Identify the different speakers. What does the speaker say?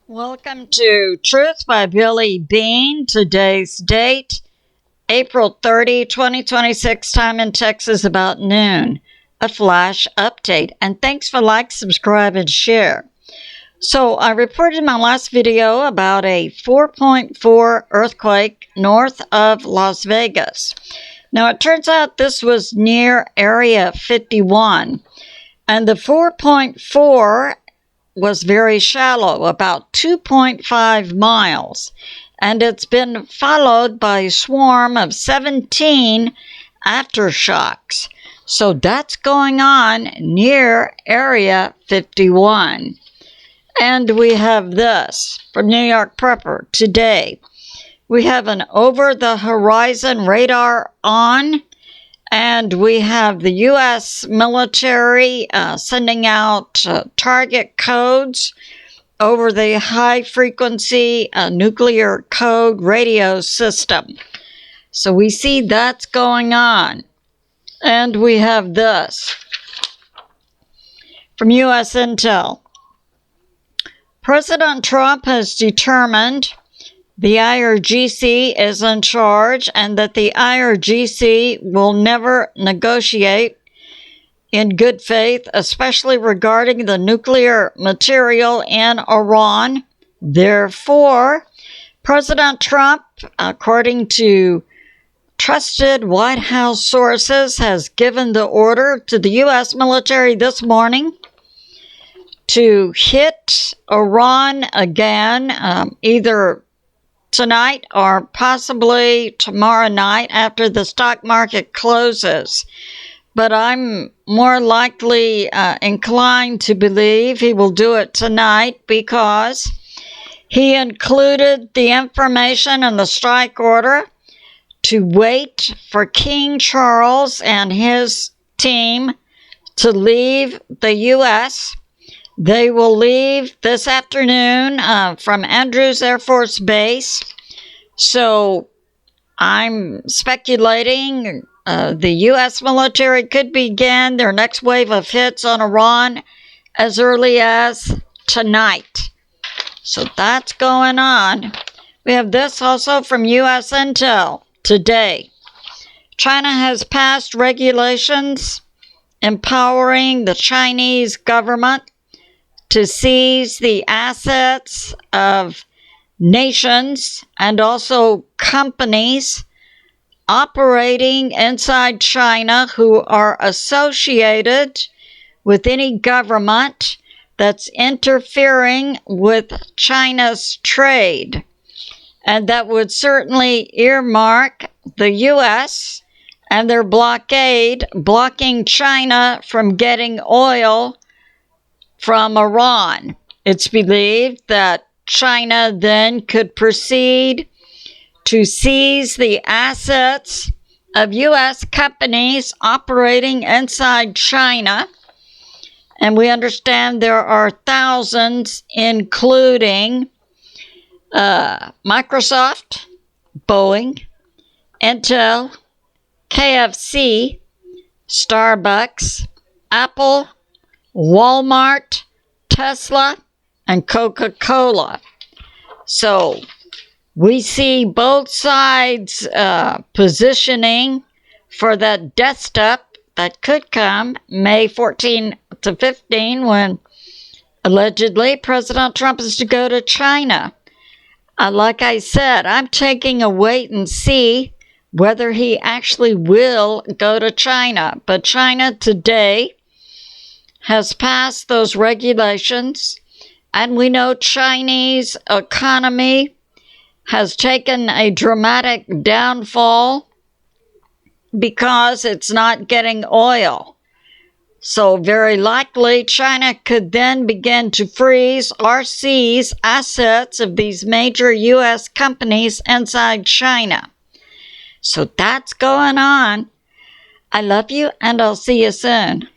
Speaker 1: Welcome to Truth by Billie Beene. Today's date, April 30, 2026, time in Texas about noon. A flash update. And thanks for like, subscribe, and share. So I reported in my last video about a 4.4 earthquake north of Las Vegas. Now it turns out this was near Area 51. And the 4.4 was very shallow, about 2.5 miles, and it's been followed by a swarm of 17 aftershocks. So that's going on near Area 51. And we have this from New York Prepper today. We have an over-the-horizon radar on, and we have the U.S. military sending out target codes over the high-frequency nuclear code radio system. So we see that's going on. And we have this from U.S. Intel. President Trump has determined the IRGC is in charge and that the IRGC will never negotiate in good faith, especially regarding the nuclear material in Iran. Therefore, President Trump, according to trusted White House sources, has given the order to the U.S. military this morning to hit Iran again, either tonight or possibly tomorrow night after the stock market closes. But I'm more likely inclined to believe he will do it tonight because he included the information in the strike order to wait for King Charles and his team to leave the U.S. They will leave this afternoon from Andrews Air Force Base. So I'm speculating the U.S. military could begin their next wave of hits on Iran as early as tonight. So that's going on. We have this also from U.S. Intel today. China has passed regulations empowering the Chinese government to seize the assets of nations and also companies operating inside China who are associated with any government that's interfering with China's trade. And that would certainly earmark the U.S. and their blockade, blocking China from getting oil from Iran. It's believed that China then could proceed to seize the assets of U.S. companies operating inside China. And we understand there are thousands, including Microsoft, Boeing, Intel, KFC, Starbucks, Apple, Walmart, Tesla, and Coca-Cola. So we see both sides positioning for that death step that could come May 14 to 15 when allegedly President Trump is to go to China. Like I said, I'm taking a wait and see whether he actually will go to China. But China today has passed those regulations, and we know Chinese economy has taken a dramatic downfall because it's not getting oil. So very likely China could then begin to freeze or seize assets of these major U.S. companies inside China. So that's going on. I love you, and I'll see you soon.